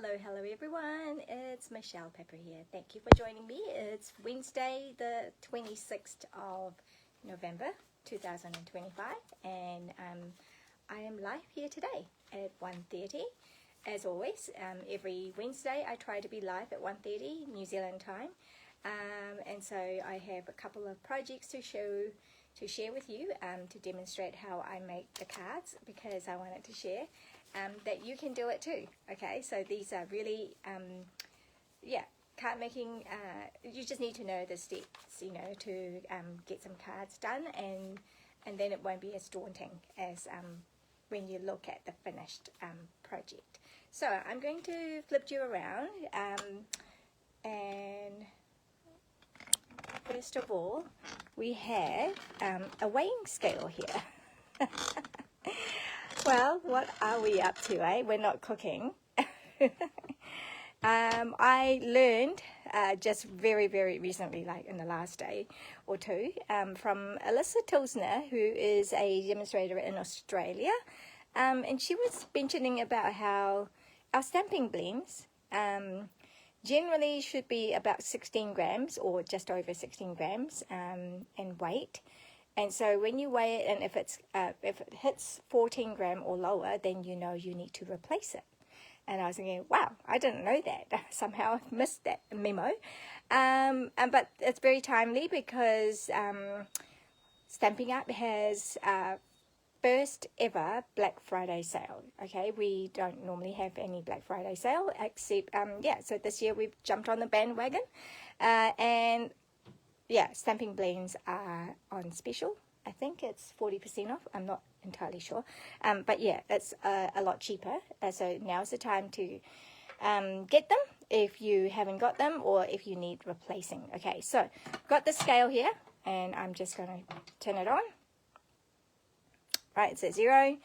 Hello everyone, it's Michelle Pepper here. Thank you for joining me. It's Wednesday the 26th of November 2025 and I am live here today at 1:30. As always, every Wednesday I try to be live at 1:30 New Zealand time, and so I have a couple of projects to share with you to demonstrate how I make the cards, because I wanted to share that you can do it too. Okay, so these are really card making. You just need to know the steps, to get some cards done, and then it won't be as daunting as when you look at the finished project. So I'm going to flip you around, and first of all we have a weighing scale here. Well, what are we up to, eh? We're not cooking. I learned just very recently, like in the last day or two, from Alyssa Tilsner, who is a demonstrator in Australia, and she was mentioning about how our stamping blends generally should be about 16 grams or just over 16 grams in weight. And so when you weigh it, and if it hits 14 gram or lower, then you know you need to replace it. And I was thinking, wow, I didn't know that. Somehow I've missed that memo. But it's very timely because Stampin Up has first ever Black Friday sale. Okay, we don't normally have any Black Friday sale except so this year we've jumped on the bandwagon, and stamping blends are on special. I think it's 40% off. I'm not entirely sure. But yeah, it's a lot cheaper. So now's the time to get them if you haven't got them or if you need replacing. Okay, so got the scale here, and I'm just going to turn it on. Right, it's at 0.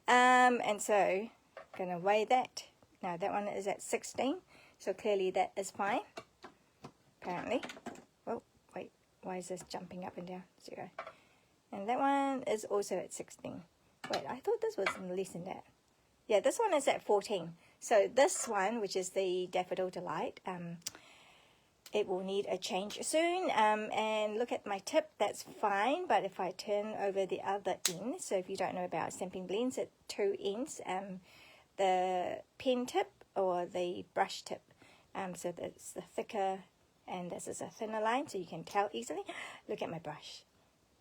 And so I'm going to weigh that. Now that one is at 16. So clearly that is fine, apparently. Why is this jumping up and down? 0. And that one is also at 16. Wait, I thought this was less than that. Yeah, this one is at 14. So this one, which is the Daffodil Delight, it will need a change soon. And look at my tip, that's fine. But if I turn over the other end, so if you don't know about stamping blends, at 2 ends, the pen tip or the brush tip. So that's the thicker, and this is a thinner line, so you can tell easily. Look at my brush.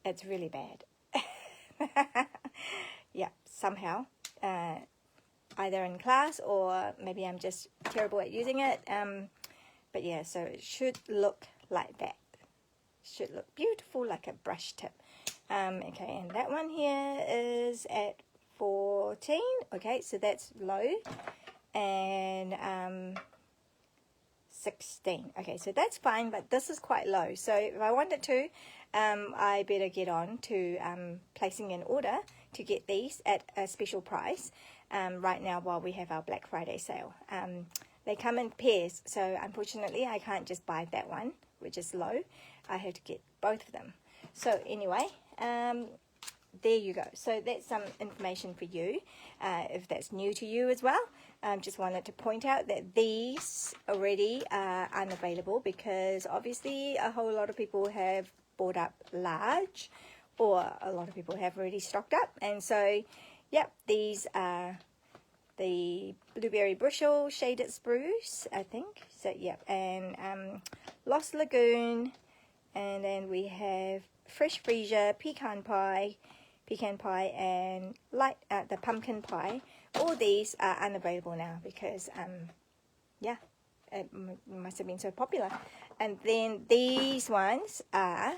It's really bad. Yeah, somehow, either in class or maybe I'm just terrible at using it. But yeah, so it should look like that. Should look beautiful like a brush tip. Okay, and that one here is at 14. Okay, so that's low. And 16. Okay, so that's fine, but this is quite low. So if I wanted to, I better get on to placing an order to get these at a special price right now while we have our Black Friday sale. They come in pairs, so unfortunately I can't just buy that one, which is low. I have to get both of them. So anyway, there you go. So that's some information for you, if that's new to you as well. Just wanted to point out that these already are unavailable because obviously a whole lot of people have bought up large, or a lot of people have already stocked up. And so, yep, these are the Blueberry Bushel Shaded Spruce, I think. So, yep, and Lost Lagoon, and then we have Fresh Freesia, Pecan Pie, and the Pumpkin Pie. All these are unavailable now because, it must have been so popular. And then these ones are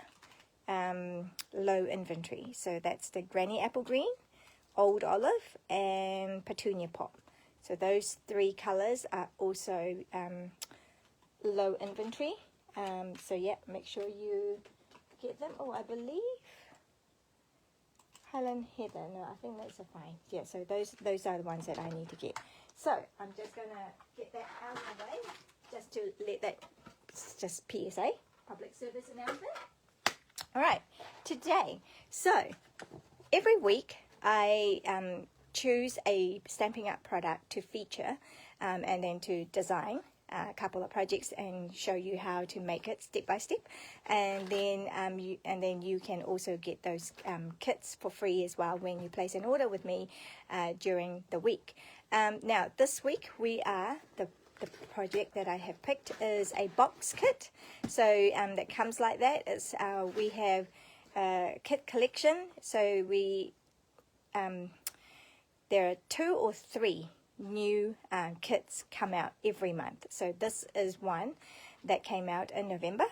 low inventory. So that's the Granny Apple Green, Old Olive, and Petunia Pop. So those 3 colors are also low inventory. So yeah, make sure you get them. Oh, I believe Helen Heather. No, I think that's a fine. Yeah, so those are the ones that I need to get. So I'm just going to get that out of the way, just to let that, just PSA, public service announcement. All right, today. So every week I choose a Stampin' Up product to feature, and then to design a couple of projects and show you how to make it step by step, and then you can also get those kits for free as well when you place an order with me during the week. Now this week the project that I have picked is a box kit, so that comes like that. It's we have a kit collection, so we there are 2 or 3 new kits come out every month. So this is one that came out in November.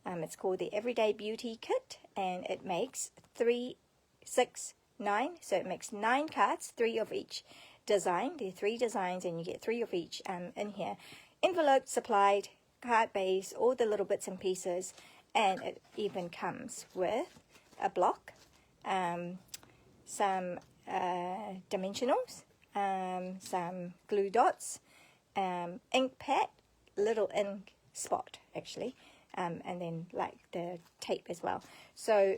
It's called the Everyday Beauty Kit, and it makes 3, 6, 9. So it makes 9 cards, 3 of each design. There are 3 designs, and you get 3 of each in here. Envelope supplied, card base, all the little bits and pieces, and it even comes with a block, some dimensionals, some glue dots, ink pad, little ink spot actually, and then like the tape as well. So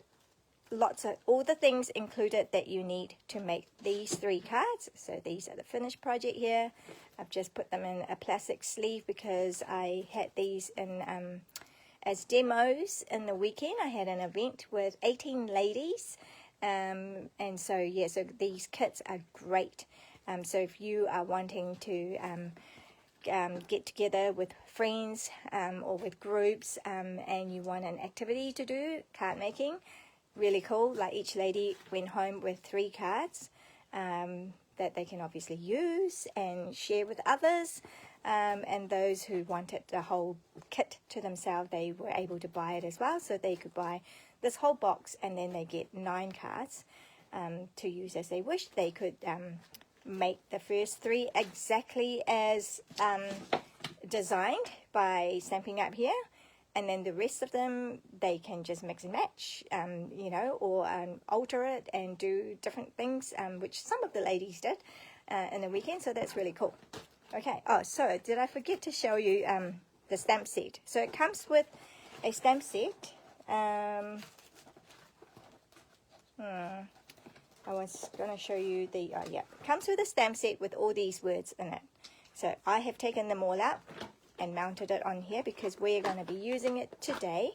lots of all the things included that you need to make these 3 cards. So these are the finished project here. I've just put them in a plastic sleeve because I had these in as demos in the weekend. I had an event with 18 ladies, and so yeah, so these kits are great. So if you are wanting to get together with friends or with groups, and you want an activity to do, card making, really cool. Like each lady went home with 3 cards that they can obviously use and share with others, and those who wanted the whole kit to themselves, they were able to buy it as well. So they could buy this whole box, and then they get 9 cards to use as they wish. They could make the first 3 exactly as designed by Stampin' Up here, and then the rest of them they can just mix and match, you know, or alter it and do different things, which some of the ladies did in the weekend. So that's really cool. Okay, oh, so did I forget to show you the stamp set? So it comes with a stamp set. I was going to show you the, yeah, it comes with a stamp set with all these words in it. So I have taken them all out and mounted it on here because we're going to be using it today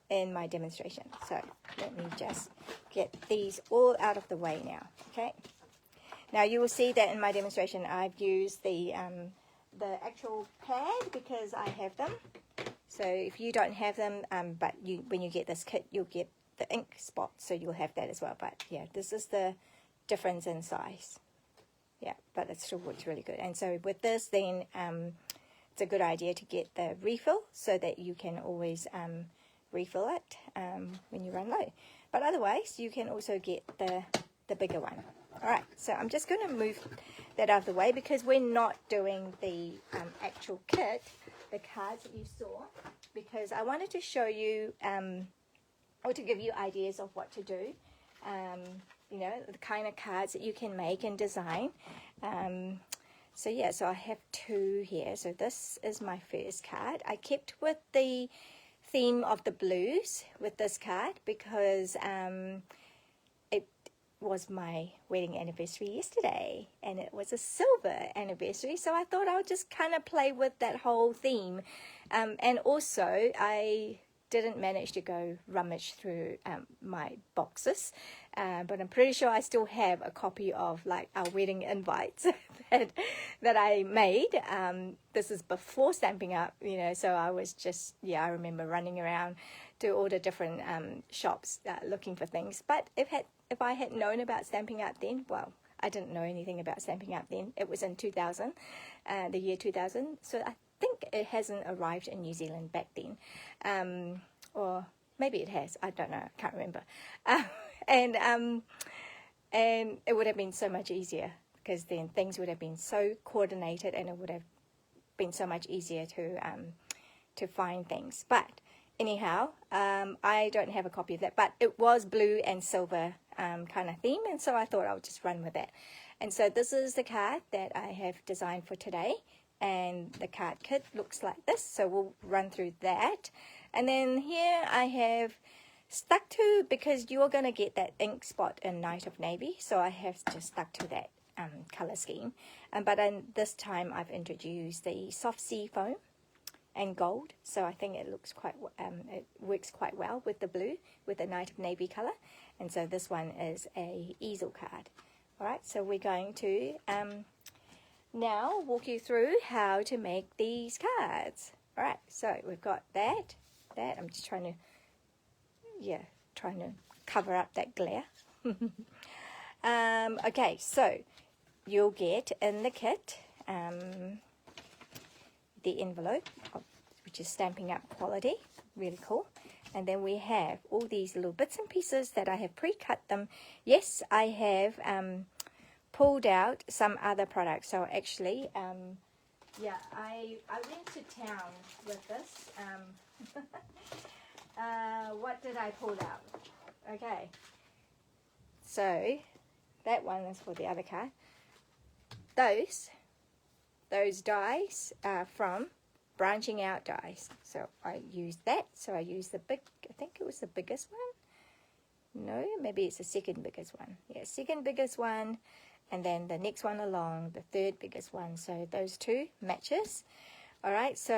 in my demonstration. So let me just get these all out of the way now, okay? Now you will see that in my demonstration I've used the actual pad because I have them. So if you don't have them, but when you get this kit, you'll get the ink spot, so you'll have that as well. But yeah, this is the difference in size. Yeah, but it still works really good. And so with this, then it's a good idea to get the refill so that you can always refill it when you run low. But otherwise, you can also get the bigger one. All right, so I'm just going to move that out of the way because we're not doing the actual kit, the cards that you saw, because I wanted to show you or to give you ideas of what to do, you know, the kind of cards that you can make and design. So yeah, so I have 2 here. So this is my first card. I kept with the theme of the blues with this card because it was my wedding anniversary yesterday, and it was a silver anniversary, so I thought I would just kind of play with that whole theme. And also I didn't manage to go rummage through my boxes, but I'm pretty sure I still have a copy of like our wedding invites that I made. This is before Stampin' Up, you know, so I was just, yeah, I remember running around to all the different shops looking for things. But if I had known about Stampin' Up then, well, I didn't know anything about Stampin' Up then. It was in 2000, the year 2000, so I think it hasn't arrived in New Zealand back then, or maybe it has, I don't know, I can't remember. And it would have been so much easier because then things would have been so coordinated, and it would have been so much easier to find things. But anyhow, I don't have a copy of that, but it was blue and silver kind of theme, and so I thought I would just run with it. And so this is the card that I have designed for today, and the card kit looks like this, so we'll run through that. And then here I have stuck to, because you're going to get that ink spot in Night of Navy, so I have just stuck to that color scheme, but this time I've introduced the soft sea foam and gold, so I think it looks quite it works quite well with the blue, with the Night of Navy color. And so this one is a easel card. All right, so we're going to now walk you through how to make these cards. All right, so we've got that I'm just trying to cover up that glare. Okay, so you'll get in the kit the envelope, which is Stampin' Up quality, really cool. And then we have all these little bits and pieces that I have pre-cut them. Yes, I have pulled out some other products. So actually, yeah, I went to town with this. What did I pull out? Okay, so that one is for the other card. Those dies are from branching out dies. So I used that. So I used the big, I think it was the biggest one. No, maybe it's the second biggest one. Yeah, second biggest one. And then the next one along, the third biggest one. So those two matches. All right, so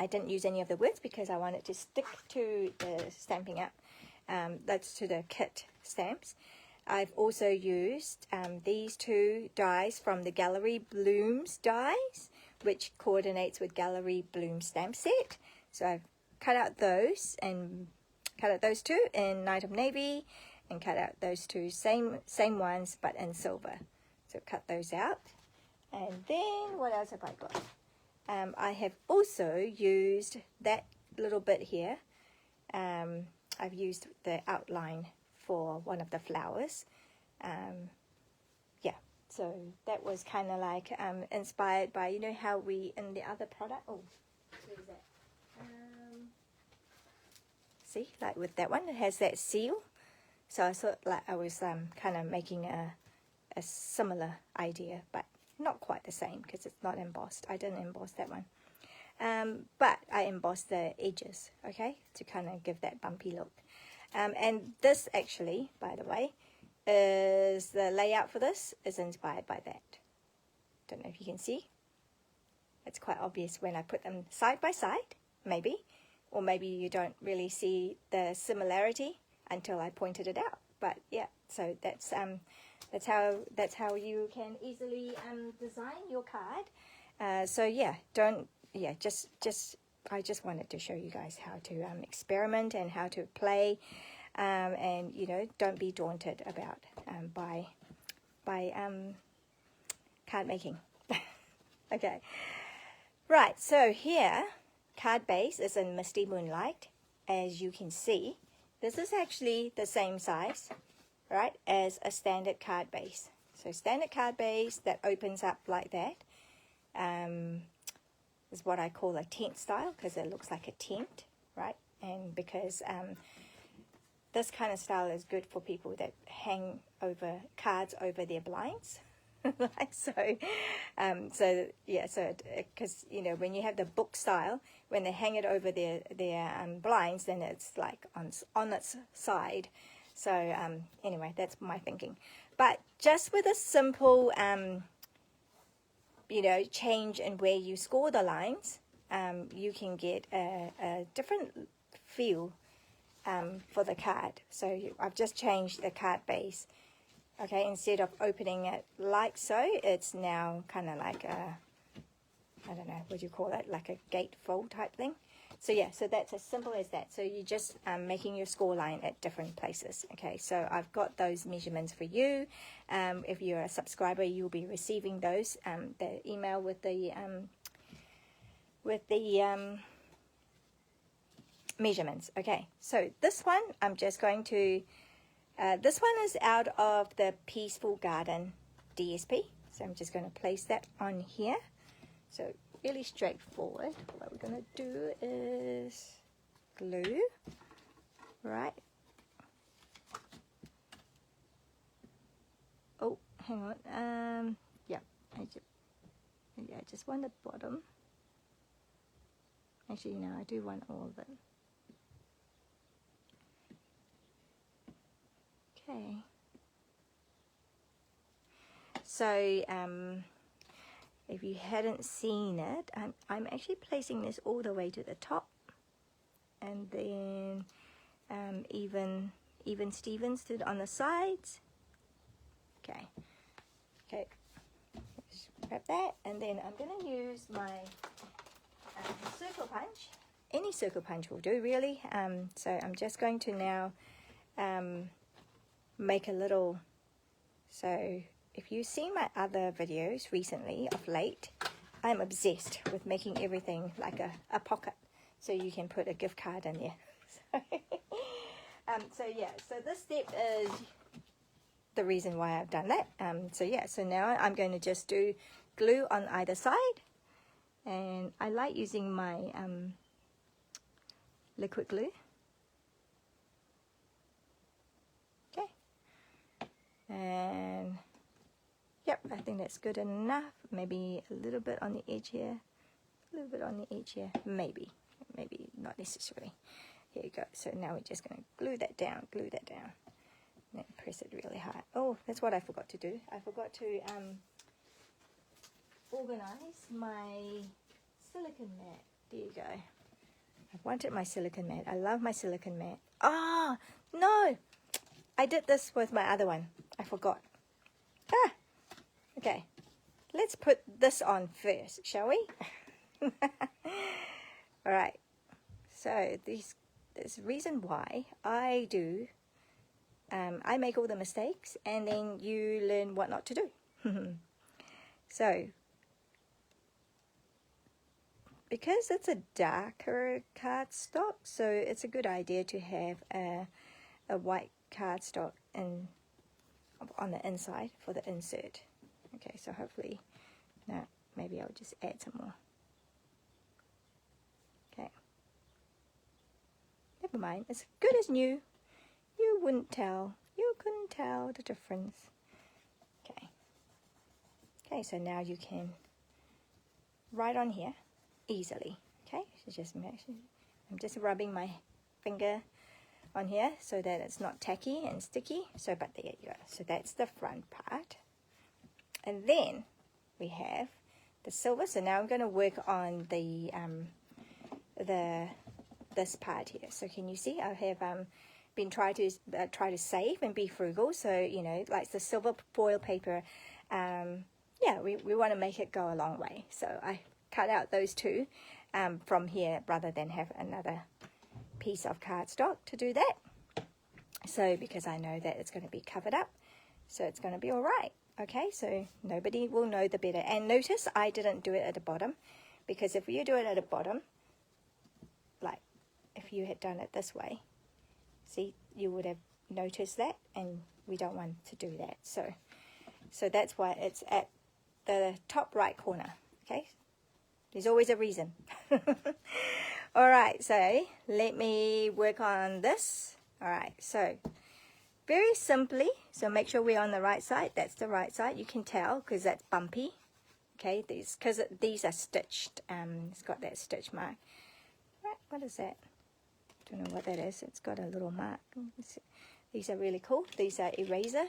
I didn't use any of the words because I wanted to stick to the Stampin' Up. That's to the kit stamps. I've also used these two dies from the Gallery Blooms dies, which coordinates with Gallery Bloom stamp set. So I've cut out those and cut out those two in Night of Navy, and cut out those two same ones but in silver. So cut those out. And then what else have I got? I have also used that little bit here. I've used the outline for one of the flowers. Yeah, so that was kind of like inspired by, you know how we in the other product, oh, where's that? See, like with that one, it has that seal. So I thought like I was kind of making a similar idea, but not quite the same because it's not embossed. I didn't emboss that one. But I embossed the edges, okay, to kind of give that bumpy look. And this actually, by the way, is the layout for this is inspired by that. Don't know if you can see. It's quite obvious when I put them side by side, maybe. Or maybe you don't really see the similarity until I pointed it out. But yeah, so that's how you can easily design your card. So yeah, I just wanted to show you guys how to experiment and how to play, and you know, don't be daunted about by card making. Okay, right. So here, card base is in Misty Moonlight. As you can see, this is actually the same size, right, as a standard card base. So standard card base that opens up like that. Is what I call a tent style because it looks like a tent, right? And because this kind of style is good for people that hang over cards over their blinds. So because you know, when you have the book style, when they hang it over their blinds, then it's like on its side. So anyway, that's my thinking. But just with a simple you know, change in where you score the lines, you can get a different feel for the card. So I've just changed the card base. Okay, instead of opening it like so, it's now kind of like a, I don't know, what do you call it, like a gatefold type thing. So yeah, so that's as simple as that. So you're just making your score line at different places. Okay, so I've got those measurements for you. If you're a subscriber, you'll be receiving those, the email with the measurements. Okay, so this one, I'm just going to, this one is out of the Peaceful Garden DSP. So I'm just going to place that on here. So really straightforward. What we're going to do is glue, right? Oh, hang on. Yeah, I just want the bottom. Actually, no, I do want all of it. Okay. So if you hadn't seen it, I'm actually placing this all the way to the top, and then even Stevens to on the sides. Okay, just grab that, and then I'm going to use my circle punch. Any circle punch will do, really. So I'm just going to now make a little. So if you've seen my other videos recently, of late, I'm obsessed with making everything like a pocket, so you can put a gift card in there. So yeah, so this step is the reason why I've done that. So yeah, so now I'm going to just do glue on either side, and I like using my liquid glue. Okay, and yep, I think that's good enough. Maybe a little bit on the edge here, a little bit on the edge here, maybe not necessarily. Here you go. So now we're just going to glue that down, and then press it really hard. Oh, that's what I forgot to do. I forgot to organize my silicone mat. There you go. I wanted my silicone mat. I love my silicone mat. Ah, no! I did this with my other one. I forgot. Okay. Let's put this on first, shall we? Alright. So, there's reason why I do. I make all the mistakes, and then you learn what not to do. So, because it's a darker cardstock, so it's a good idea to have a white cardstock on the inside for the insert. Okay, so hopefully, now maybe I'll just add some more. Okay, never mind, it's good as new. You couldn't tell the difference. Okay, so now you can write on here easily. Okay, so I'm just rubbing my finger on here so that it's not tacky and sticky. So, but there you go. So that's the front part, and then we have the silver. So now I'm going to work on this part here. So can you see? I have been trying to save and be frugal. So you know, like the silver foil paper. Yeah, we want to make it go a long way. So I cut out those two from here rather than have another piece of cardstock to do that. So because I know that it's going to be covered up, so it's going to be all right. Okay, so nobody will know the better. And notice I didn't do it at the bottom, because if you do it at the bottom, like if you had done it this way, see, you would have noticed that, and we don't want to do that. So that's why it's at the top right corner. Okay, there's always a reason. All right, so let me work on this. All right, so very simply, so make sure we're on the right side. That's the right side. You can tell because that's bumpy. Okay, because these are stitched. It's got that stitch mark. Right, what is that? Don't know what that is. It's got a little mark. These are really cool. These are eraser,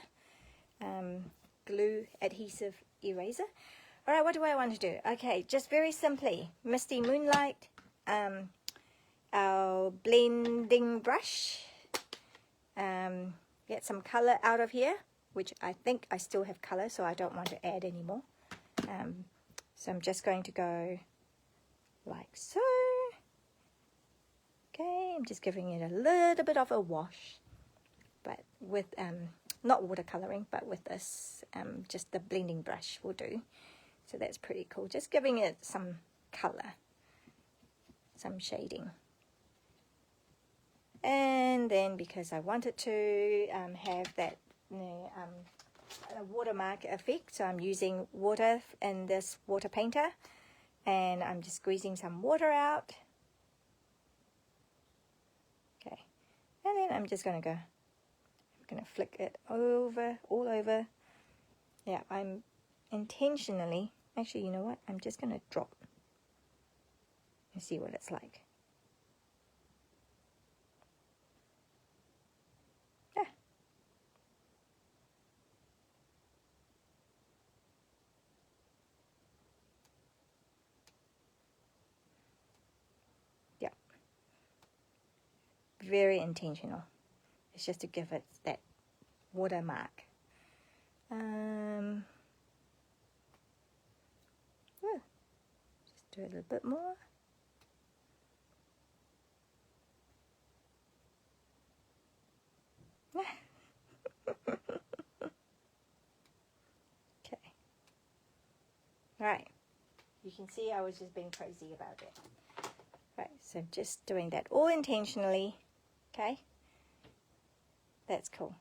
glue adhesive eraser. All right, what do I want to do? Okay, just very simply, Misty Moonlight, our blending brush, get some color out of here, which I think I still have color, so I don't want to add any more. So I'm just going to go like so. Okay, I'm just giving it a little bit of a wash, but with not watercoloring, but with this just the blending brush will do. So that's pretty cool, just giving it some color, some shading. And then because I wanted to have that a watermark effect, so I'm using water in this water painter, and I'm just squeezing some water out. Okay, and then I'm just going to flick it all over. Yeah, I'm intentionally, actually, you know what, I'm just going to drop and see what it's like. Yeah. very intentional. It's just to give it that watermark. Yeah, just do a little bit more. Okay. Right. You can see I was just being crazy about it. Right, so just doing that all intentionally. Okay. That's cool.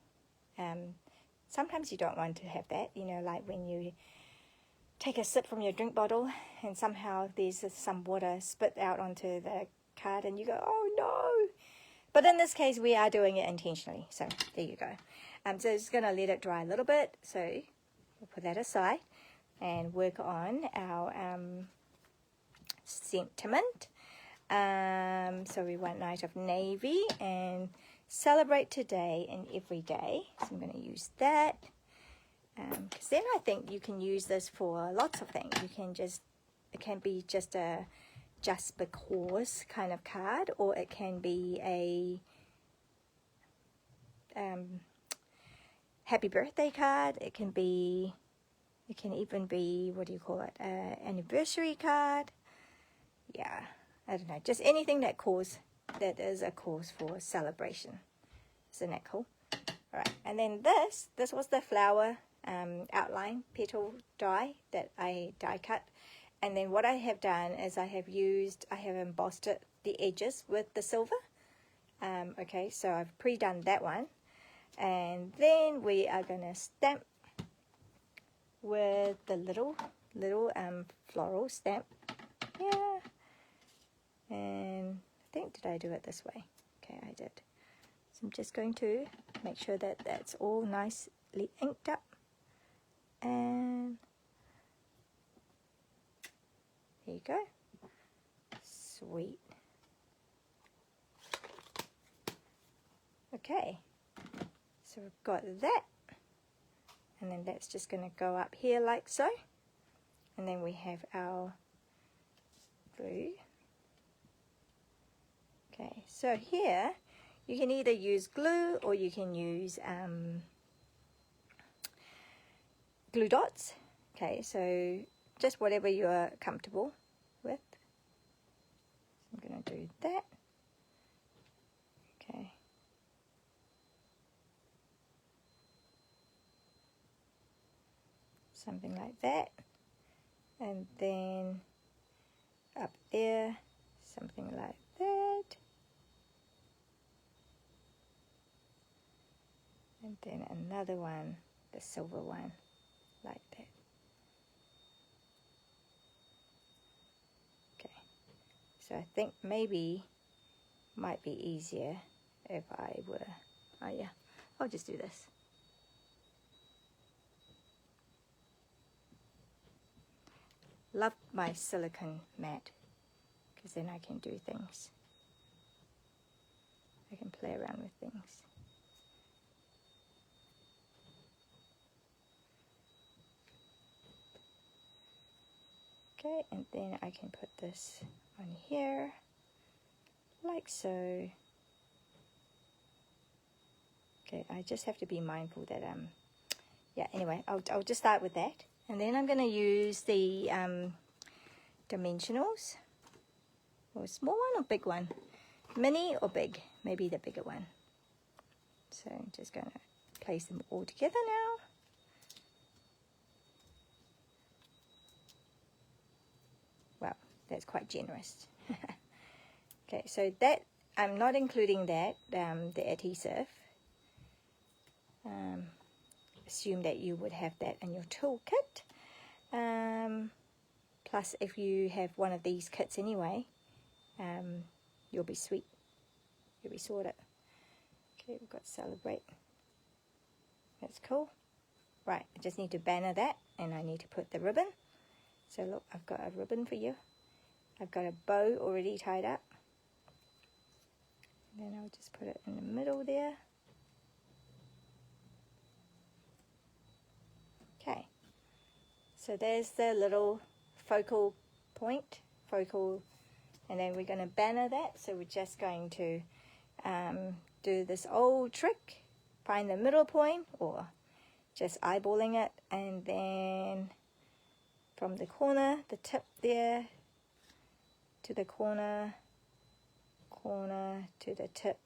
Sometimes you don't want to have that, you know, like when you take a sip from your drink bottle and somehow there's some water spit out onto the card and you go, oh no. But in this case, we are doing it intentionally. So there you go. So just going to let it dry a little bit. So we'll put that aside and work on our sentiment. So we want Night of Navy and celebrate today and every day. So I'm going to use that. Because then I think you can use this for lots of things. You can just, it can be just a just because kind of card, or it can be a happy birthday card. It can even be, what do you call it, anniversary card. Yeah, I don't know, just anything that is a cause for celebration. Isn't that cool? All right, and then this was the flower outline petal die that I die cut. And then what I have done is I have embossed the edges with the silver. Okay, so I've pre-done that one. And then we are going to stamp with the little floral stamp. Yeah. And I think, did I do it this way? Okay, I did. So I'm just going to make sure that that's all nicely inked up. And there you go. Sweet. Okay, so we've got that, and then that's just going to go up here like so, and then we have our glue. Okay, so here you can either use glue or you can use glue dots. Okay, so just whatever you're comfortable with. So I'm going to do that. Okay. Something like that. And then up there, something like that. And then another one, the silver one, like that. Okay, so I think maybe might be easier if I were, oh yeah, I'll just do this. Love my silicone mat, because then I can do things. I can play around with things. Okay, and then I can put this on here, like so. Okay, I just have to be mindful that, yeah, anyway, I'll just start with that. And then I'm going to use the dimensionals, or small one or big one, mini or big, maybe the bigger one. So I'm just going to place them all together now. Wow, that's quite generous. Okay, so that, I'm not including that, the adhesive. Assume that you would have that in your toolkit. Plus, if you have one of these kits anyway, you'll be sweet. You'll be sorted. Okay, we've got celebrate. That's cool. Right, I just need to banner that, and I need to put the ribbon. So look, I've got a ribbon for you. I've got a bow already tied up. And then I'll just put it in the middle there. Okay, so there's the little focal point, and then we're going to banner that. So we're just going to do this old trick, find the middle point, or just eyeballing it, and then from the corner, the tip there, to the corner to the tip.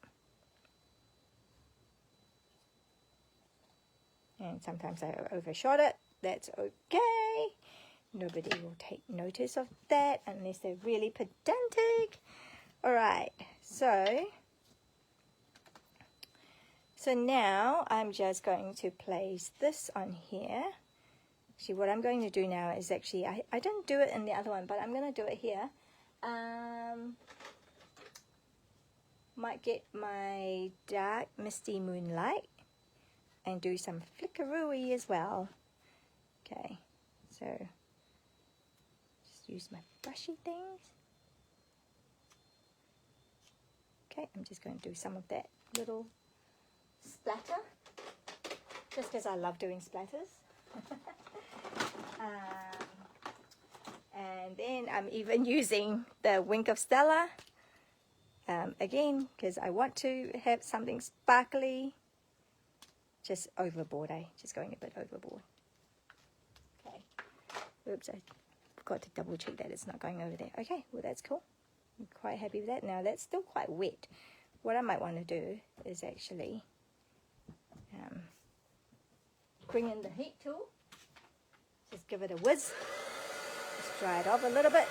And sometimes I overshot it. That's okay. Nobody will take notice of that unless they're really pedantic. Alright, so now I'm just going to place this on here. Actually, what I'm going to do now is actually, I didn't do it in the other one, but I'm going to do it here. Might get my dark misty moonlight and do some flickerooey as well. Okay, so just use my brushy things. Okay, I'm just going to do some of that little splatter, just because I love doing splatters. And then I'm even using the Wink of Stella, again, because I want to have something sparkly. Just overboard, just going a bit overboard. Okay, oops, I forgot to double check that it's not going over there. Okay, well that's cool. I'm quite happy with that. Now that's still quite wet. What I might want to do is actually bring in the heat tool. Just give it a whiz. Just dry it off a little bit.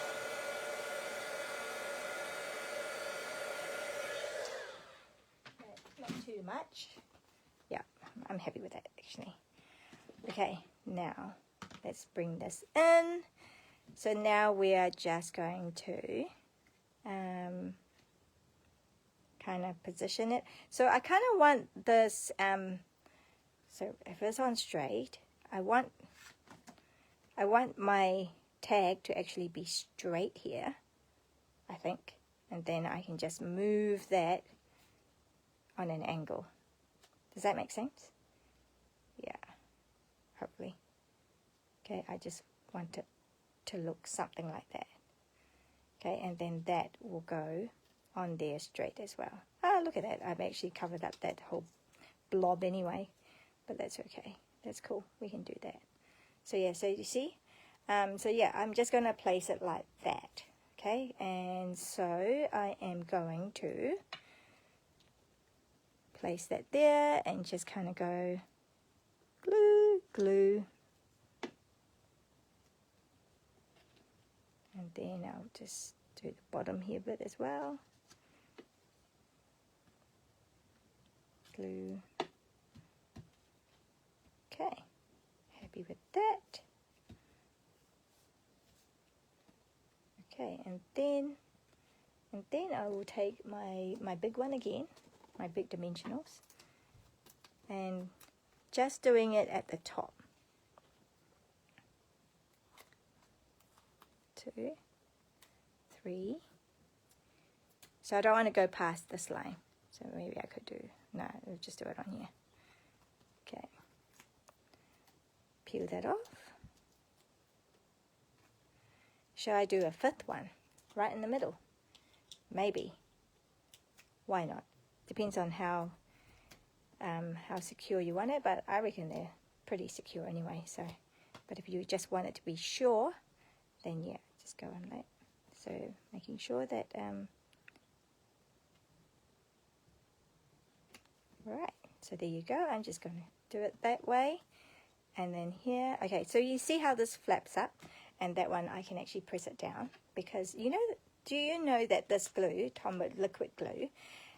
Not too much. Yeah, I'm happy with that actually. Okay, now let's bring this in. So now we are just going to kind of position it. So I kind of want this, so if it's on straight, I want my tag to actually be straight here, I think, and then I can just move that on an angle. Does that make sense? Yeah, hopefully. Okay, I just want it to look something like that. Okay, and then that will go on there straight as well. Oh, look at that. I've actually covered up that whole blob anyway, but that's okay. That's cool. We can do that. So yeah, so you see? So yeah, I'm just going to place it like that. Okay, and so I am going to place that there and just kind of go glue, glue. And then I'll just do the bottom here bit as well. Glue. Okay, happy with that. Okay, and then I will take my big one again, my big dimensionals, and just doing it at the top. 2, 3. So I don't want to go past this line. So maybe I could do, no, we'll just do it on here. Okay. Peel that off. Shall I do a 5th one right in the middle? Maybe. Why not? Depends on how secure you want it, but I reckon they're pretty secure anyway. So, but if you just want it to be sure, then yeah, just go on that. So making sure that right. So there you go. I'm just going to do it that way, and then here. Okay. So you see how this flaps up, and that one I can actually press it down because you know. Do you know that this glue, Tombow liquid glue,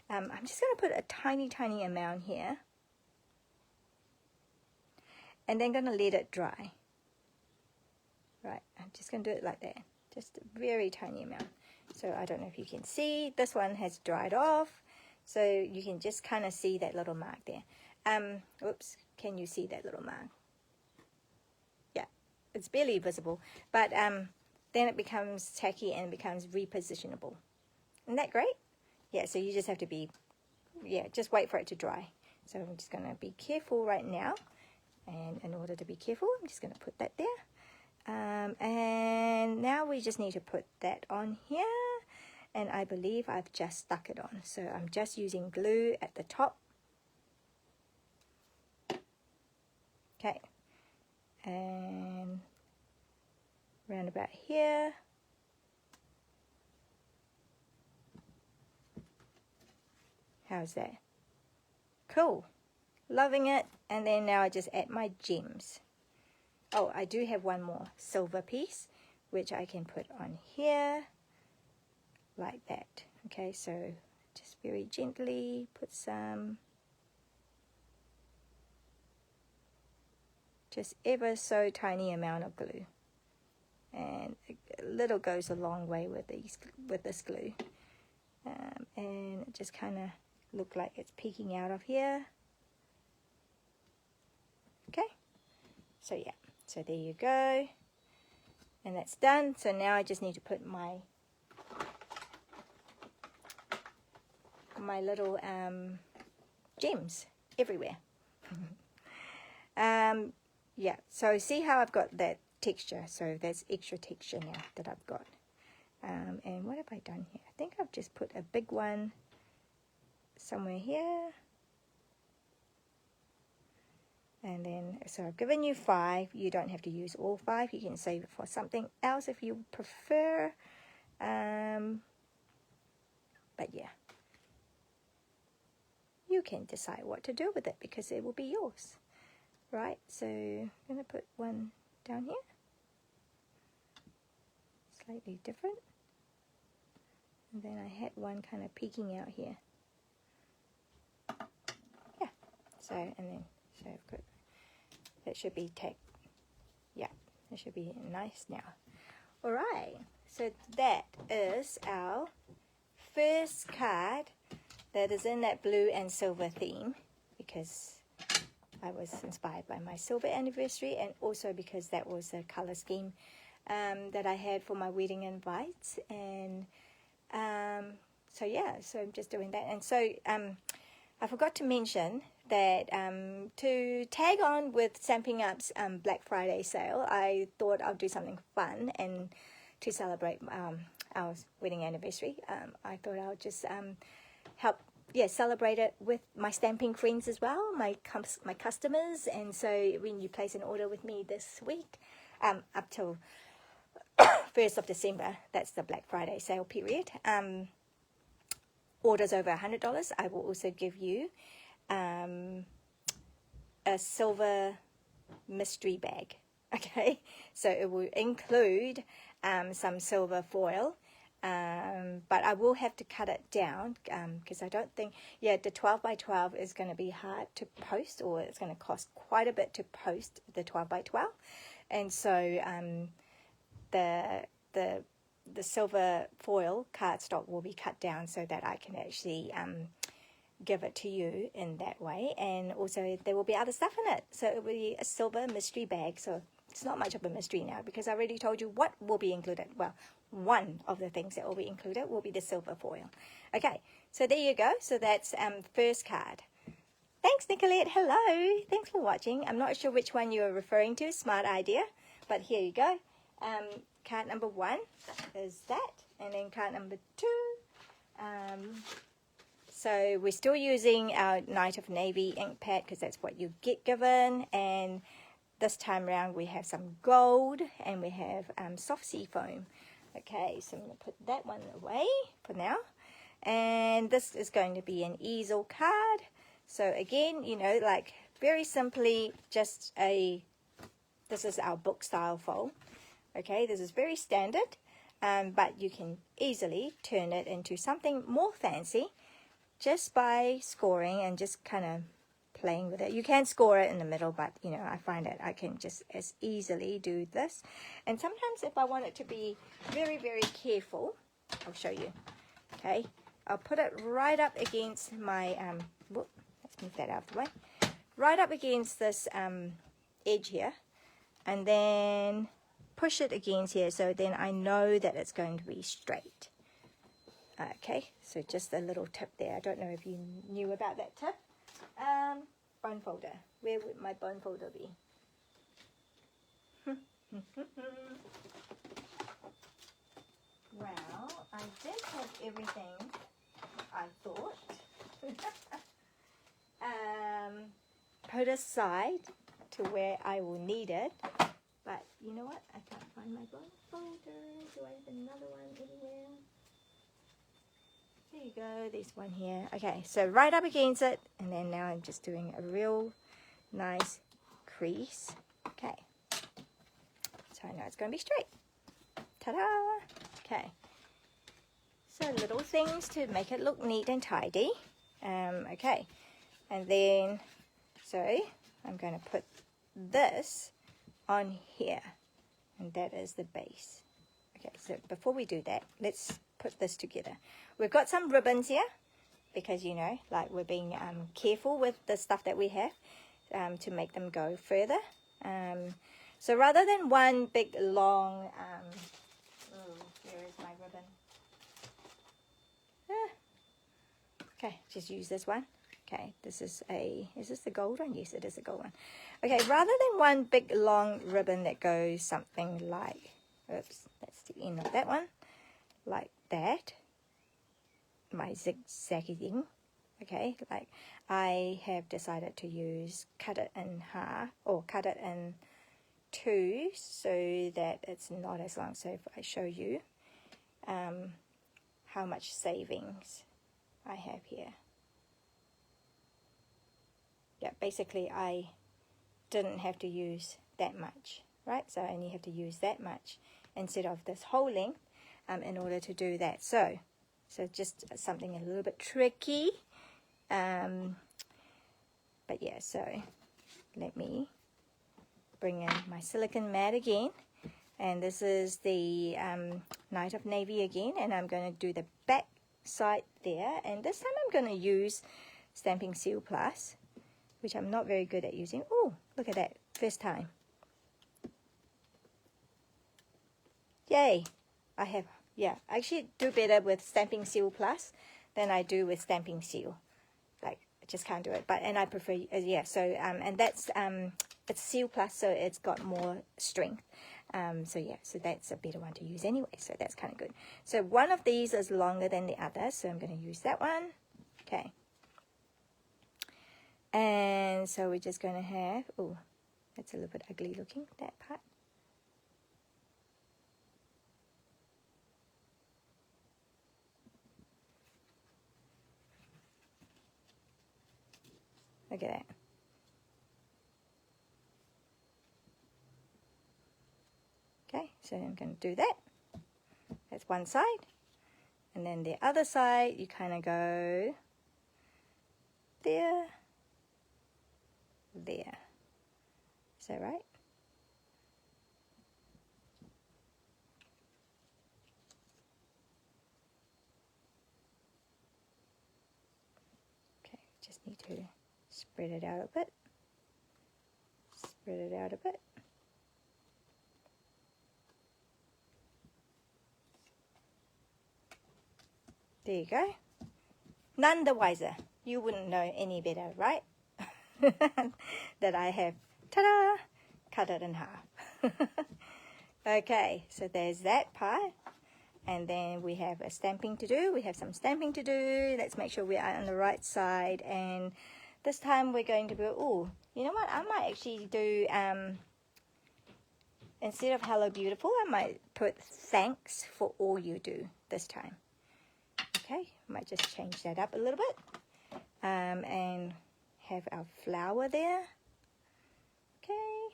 I'm just going to put a tiny, tiny amount here, and then going to let it dry. Right, I'm just going to do it like that, just a very tiny amount. So I don't know if you can see, this one has dried off, so you can just kind of see that little mark there. Oops, can you see that little mark? Yeah, it's barely visible, but then it becomes tacky and becomes repositionable. Isn't that great? Yeah, so you just have to be, yeah, just wait for it to dry. So I'm just going to be careful right now. And in order to be careful, I'm just going to put that there. And now we just need to put that on here. and I believe I've just stuck it on. So I'm just using glue at the top. Okay, and round about here. How's that? Cool. Loving it. And then now I just add my gems. Oh, I do have one more silver piece, which I can put on here, like that. Okay, so just very gently put some, just ever so tiny amount of glue. And a little goes a long way with this glue. And it just kind of look like it's peeking out of here. Okay, so yeah, so there you go, and that's done. So now I just need to put my little gems everywhere. Yeah, so see how I've got that texture? So there's extra texture now that I've got. And what have I done here? I think I've just put a big one somewhere here. And then, so I've given you 5. You don't have to use all 5. You can save it for something else if you prefer. But yeah, you can decide what to do with it because it will be yours. Right, so I'm going to put one down here. Slightly different. And then I had one kind of peeking out here. Yeah, so, and then, so I've got, that should be tacked. Yeah, that should be nice now. All right, so that is our first card that is in that blue and silver theme, because I was inspired by my silver anniversary, and also because that was a color scheme that I had for my wedding invites. And so yeah, so I'm just doing that. And so I forgot to mention that to tag on with Stampin' Up's Black Friday sale, I thought I'll do something fun, and to celebrate our wedding anniversary, I thought I'll just help celebrate it with my stamping friends as well, my customers. And so when you place an order with me this week, up till 1st of December, that's the Black Friday sale period, orders over $100, I will also give you a silver mystery bag. Okay, so it will include some silver foil, but I will have to cut it down because I don't think, the 12 by 12 is going to be hard to post, or it's going to cost quite a bit to post the 12 by 12. And so the silver foil cardstock will be cut down so that I can actually give it to you in that way. And also there will be other stuff in it, so it will be a silver mystery bag. So it's not much of a mystery now, because I already told you what will be included. Well, one of the things that will be included will be the silver foil. Okay, so there you go. So that's first card. Thanks, Nicolette. Hello. Thanks for watching. I'm not sure which one you are referring to. Smart idea. But here you go. Card number 1 is that. And then card number 2. So we're still using our Night of Navy ink pad, because that's what you get given. And this time around we have some gold, and we have soft sea foam. Okay, so I'm going to put that one away for now. And this is going to be an easel card. So again, you know, like very simply, just this is our book style fold. Okay, this is very standard, but you can easily turn it into something more fancy just by scoring and just kind of playing with it. You can score it in the middle, but you know, I find that I can just as easily do this. And sometimes if I want it to be very, very careful, I'll show you. Okay, I'll put it right up against my, let's move that out of the way, right up against this edge here, and then push it against here, so then I know that it's going to be straight. Okay, so just a little tip there. I don't know if you knew about that tip. Bone folder. Where would my bone folder be? Well, I did have everything I thought. Put aside to where I will need it. But you know what? I can't find my blank folder. Do I have another one anywhere? There you go. There's one here. Okay, so right up against it. And then now I'm just doing a real nice crease. Okay. So I know it's going to be straight. Ta-da! Okay. So little things to make it look neat and tidy. Okay. And then, so I'm going to put this on here. And that is the base. Okay, so before we do that, let's put this together. We've got some ribbons here because, you know, like we're being careful with the stuff that we have to make them go further. So rather than one big long, where is my ribbon? Okay, just use this one. Okay, this is this the gold one? Yes, it is a gold one. Okay, rather than one big long ribbon that goes something like, oops, that's the end of that one, like that, my zigzaggy thing, okay, like I have decided to use, cut it in half, or cut it in two so that it's not as long. So if I show you how much savings I have here. Yeah, basically I didn't have to use that much, right? So I only have to use that much instead of this whole length in order to do that. So just something a little bit tricky. But yeah, so let me bring in my silicone mat again. And this is the Night of Navy again. And I'm going to do the back side there. And this time I'm going to use Stamping Seal Plus, which I'm not very good at using. Oh, look at that. First time. Yay. I actually do better with Stamping Seal Plus than I do with Stamping Seal. Like, I just can't do it. But, and I prefer, yeah, so, and that's, it's Seal Plus, so it's got more strength. So yeah, so that's a better one to use anyway. So that's kind of good. So one of these is longer than the other, so I'm going to use that one. Okay. And so we're just going to have, oh, that's a little bit ugly looking, that part. Look at that. Okay, so I'm going to do that. That's one side. And then the other side, you kind of go there, there. Is that right? Okay, just need to spread it out a bit. Spread it out a bit. There you go. None the wiser. You wouldn't know any better, right? That I have, ta-da, cut it in half. Okay, so there's that part. And then we have a stamping to do. We have some stamping to do. Let's make sure we are on the right side. And this time we're going to be, oh, you know what? I might actually do, instead of Hello Beautiful, I might put thanks for all you do this time. Okay, might just change that up a little bit. And have our flower there. Okay.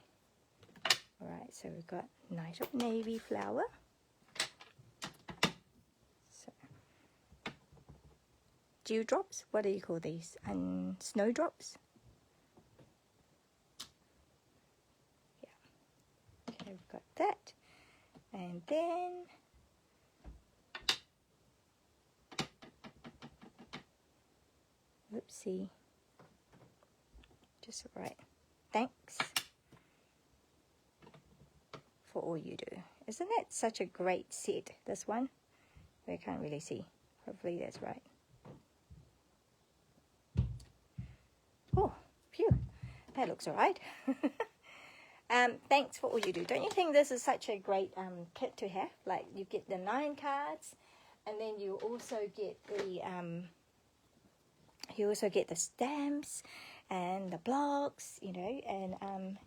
All right, so we've got Night of Navy flower. So, dewdrops, what do you call these? And snowdrops? Yeah. Okay, we've got that. And then oopsie. Just right. Thanks for all you do. Isn't that such a great set, this one? I can't really see. Hopefully that's right. Oh, phew. That looks all right. Thanks for all you do. Don't you think this is such a great kit to have? Like, you get the 9 cards. And then you also get the stamps and the blocks, you know, and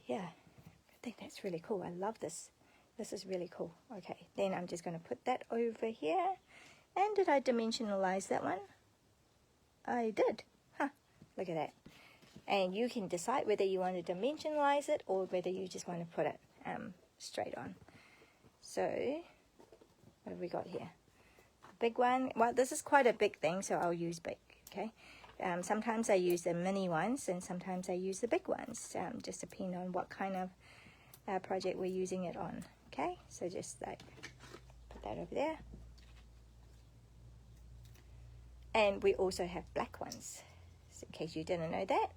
yeah, I think that's really cool. I love this. This is really cool. Okay, then I'm just going to put that over here. And did I dimensionalize that one? I did. Huh, look at that. And you can decide whether you want to dimensionalize it or whether you just want to put it straight on. So, what have we got here? Big one. Well, this is quite a big thing, so I'll use big, okay? Sometimes I use the mini ones, and sometimes I use the big ones, just depending on what kind of project we're using it on, okay? So just like, put that over there. And we also have black ones, so in case you didn't know that.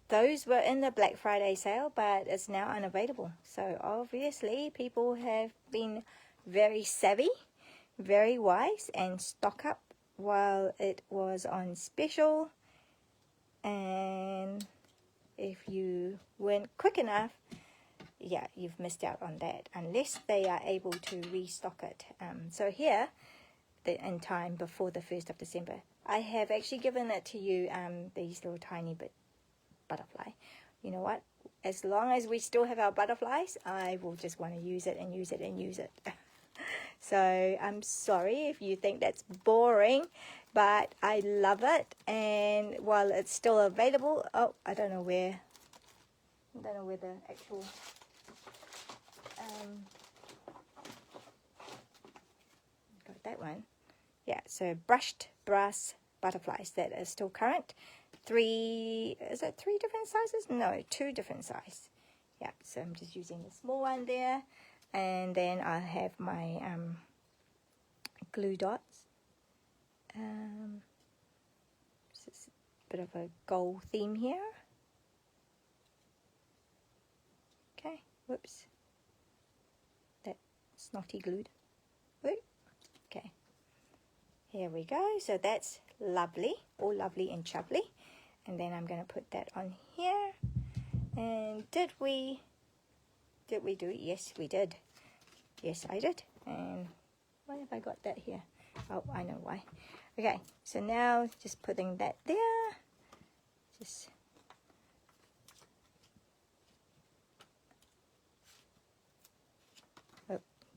Those were in the Black Friday sale, but it's now unavailable. So obviously people have been very savvy, very wise, and stock up while it was on special. And if you weren't quick enough, yeah, you've missed out on that, unless they are able to restock it. So here, in time before the 1st of December, I have actually given it to you, these little tiny butterfly. You know what? As long as we still have our butterflies, I will just want to use it and use it and use it. So I'm sorry if you think that's boring, but I love it. And while it's still available, oh, I don't know where the actual got that one. Yeah, so brushed brass butterflies that are still current. Is it 3 different sizes? No, 2 different sizes. Yeah, so I'm just using the small one there, and then I have my glue dots. It's a bit of a gold theme here. Okay, whoops. That snotty glued. Whoop. Okay. Here we go. So that's lovely, all lovely and chubbly. And then I'm going to put that on here. And did we do it? Yes, we did. Yes, I did. And why have I got that here? Oh, I know why. Okay, so now just putting that there. Just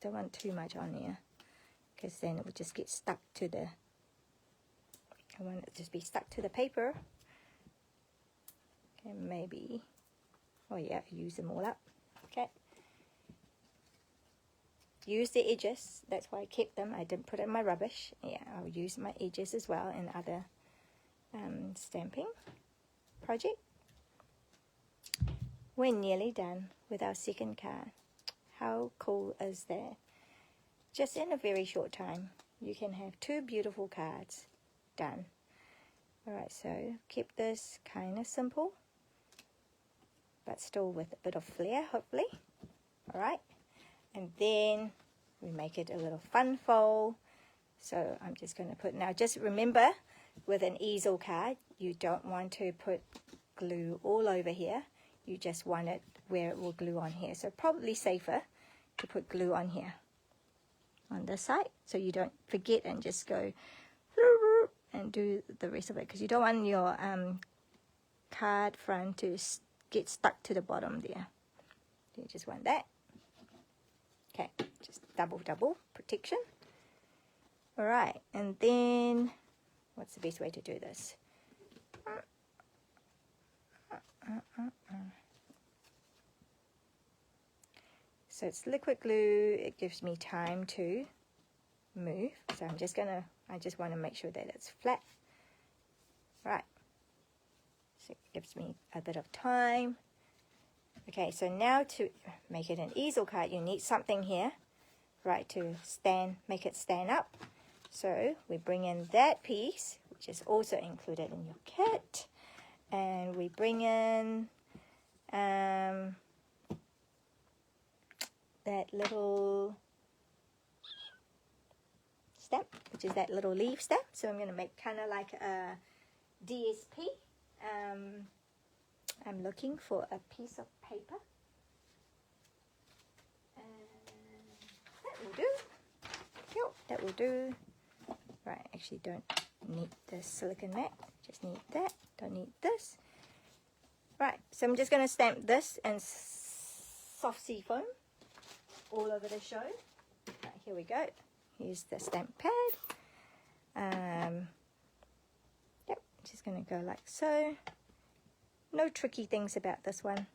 don't want too much on here, because then it would just get stuck to the, I want it to just be stuck to the paper. Okay, maybe, oh yeah, use them all up. Okay, use the edges, that's why I kept them. I didn't put it in my rubbish. Yeah, I'll use my edges as well in other stamping project. We're nearly done with our second card. How cool is that? Just in a very short time, you can have 2 beautiful cards done. Alright, so keep this kind of simple, but still with a bit of flair, hopefully. Alright, and then we make it a little fun fold. So I'm just going to put, now just remember, with an easel card, you don't want to put glue all over here. You just want it where it will glue on here. So probably safer to put glue on here, on this side, so you don't forget and just go and do the rest of it, because you don't want your card front to get stuck to the bottom there. You just want that. Okay, just double protection. All right, and then what's the best way to do this? So it's liquid glue. It gives me time to move. So I just want to make sure that it's flat. Right. So it gives me a bit of time. Okay, so now to make it an easel card, you need something here, right, to make it stand up. So we bring in that piece, which is also included in your kit, and we bring in that little stamp, which is that little leaf stamp. So I'm going to make kind of like a DSP. I'm looking for a piece of paper that will do. Right, actually don't need the silicone mat, just need that, don't need this. Right, so I'm just going to stamp this in soft sea foam all over the show. Right, here we go. Here's the stamp pad. Yep, just going to go like so. No tricky things about this one.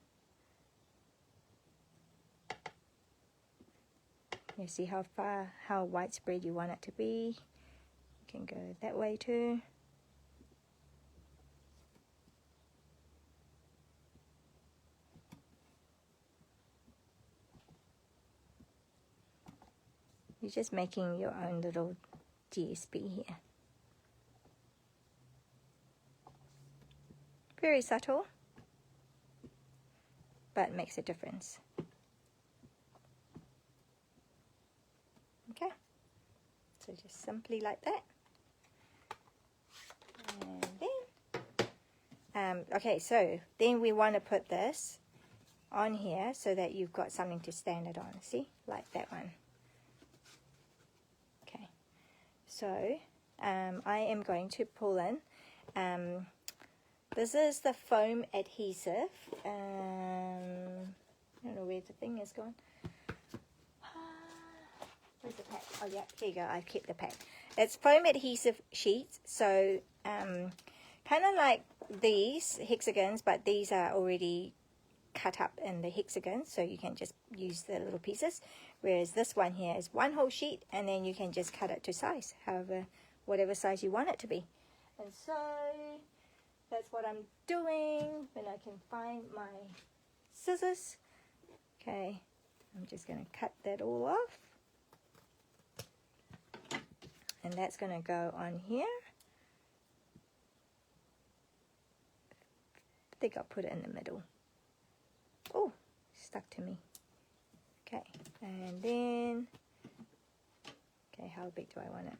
You see how widespread you want it to be. You can go that way too. You're just making your own little GSP here. Very subtle, but makes a difference. Okay, so just simply like that. And then, okay, so then we want to put this on here so that you've got something to stand it on. See, like that one. Okay, so I am going to pull in. This is the foam adhesive. I don't know where the thing is gone. Where's the pack? Oh yeah, here you go. I kept the pack. It's foam adhesive sheets. So kind of like these hexagons, but these are already cut up in the hexagons, so you can just use the little pieces. Whereas this one here is one whole sheet, and then you can just cut it to size, however, whatever size you want it to be. And so that's what I'm doing when I can find my scissors. Okay, I'm just going to cut that all off. And that's going to go on here. I think I'll put it in the middle. Oh, stuck to me. Okay, and then, okay, how big do I want it?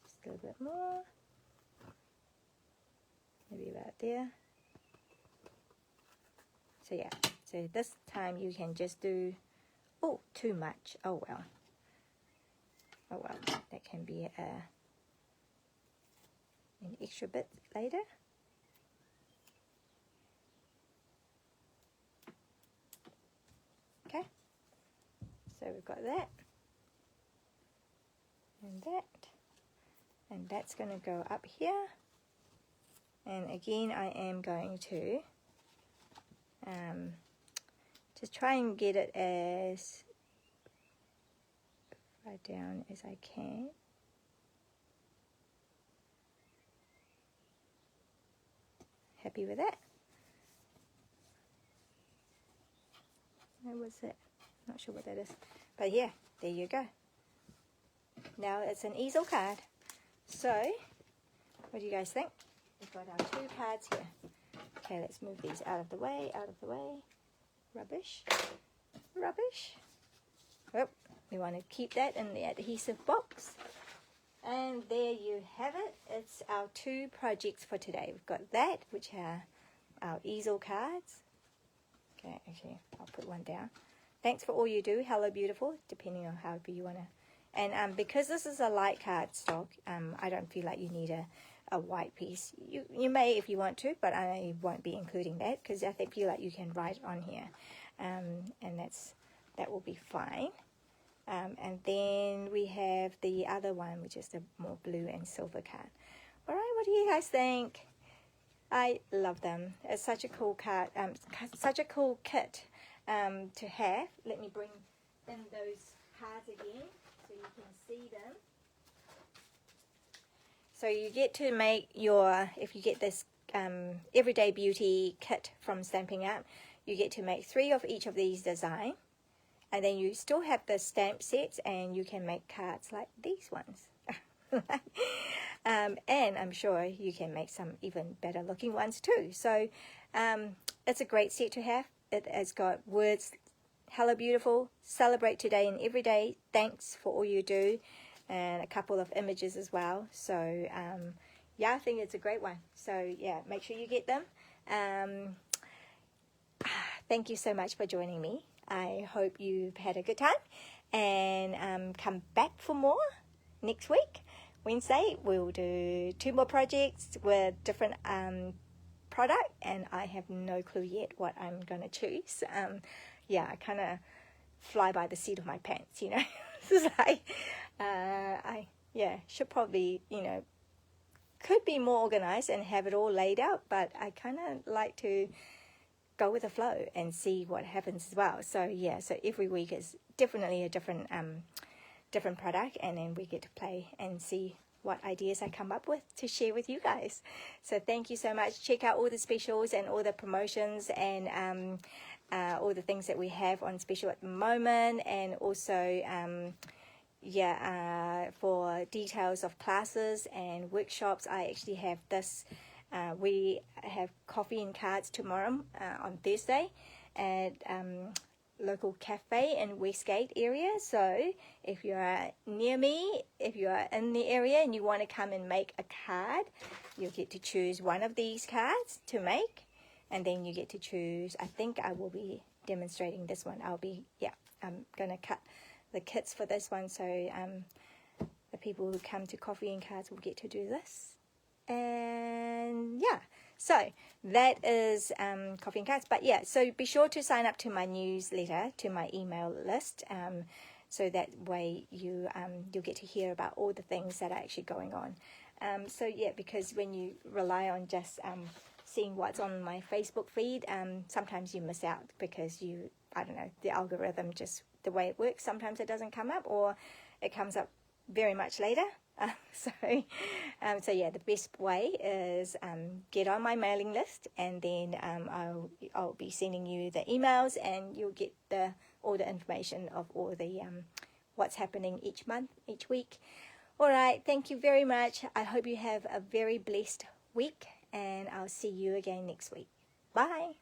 Just a little bit more. Maybe about there. So yeah, so this time you can just do, oh, too much. Oh well. Oh well, that can be an extra bit later. Okay, so we've got that, and that's going to go up here. And again, I am going to just try and get it as far down as I can. Happy with that? Where was it? Not sure what that is. But yeah, there you go. Now it's an easel card. So, what do you guys think? We've got our two cards here. Okay, let's move these out of the way, out of the way. Rubbish. Rubbish. Oh, we want to keep that in the adhesive box. And there you have it. It's our two projects for today. We've got that, which are our easel cards. Okay, actually, I'll put one down. Thanks for all you do. Hello, beautiful, depending on however you want to. And because this is a light cardstock, I don't feel like you need a white piece. You may if you want to, but I won't be including that because I feel like you can write on here. And that will be fine. And then we have the other one, which is the more blue and silver card. All right, what do you guys think? I love them. It's such a cool card, such a cool kit to have. Let me bring in those cards again so you can see them. So you get to make your, if you get this Everyday Beauty kit from Stampin Up, you get to make 3 of each of these designs. And then you still have the stamp sets, and you can make cards like these ones. And I'm sure you can make some even better looking ones too. So it's a great set to have. It has got words, hello beautiful, celebrate today and every day, thanks for all you do, and a couple of images as well. So yeah, I think it's a great one. So yeah, make sure you get them. thank you so much for joining me. I hope you've had a good time, and come back for more next week. Wednesday, we'll do 2 more projects with different product, and I have no clue yet what I'm going to choose. Yeah, I kind of fly by the seat of my pants, you know. It's like, should probably, you know, could be more organized and have it all laid out, but I kind of like to go with the flow and see what happens as well. So yeah, so every week is definitely a different product, and then we get to play and see what ideas I come up with to share with you guys. So thank you so much. Check out all the specials and all the promotions, and all the things that we have on special at the moment, and also for details of classes and workshops. I actually have this, we have coffee and cards tomorrow on Thursday at local cafe in Westgate area. So if you are near me, if you are in the area and you want to come and make a card, you'll get to choose one of these cards to make, and then you get to choose, I think I will be demonstrating this one. I'm gonna cut the kits for this one, so the people who come to coffee and cards will get to do this. And yeah, so that is coffee and cards. But yeah, so be sure to sign up to my newsletter, to my email list, so that way you'll get to hear about all the things that are actually going on. So yeah, because when you rely on just seeing what's on my Facebook feed, sometimes you miss out because I don't know, the algorithm, just the way it works, sometimes it doesn't come up, or it comes up very much later. So yeah, the best way is get on my mailing list, and then I'll be sending you the emails, and you'll get all the information of all the what's happening each month, each week. All right, thank you very much. I hope you have a very blessed week, and I'll see you again next week. Bye.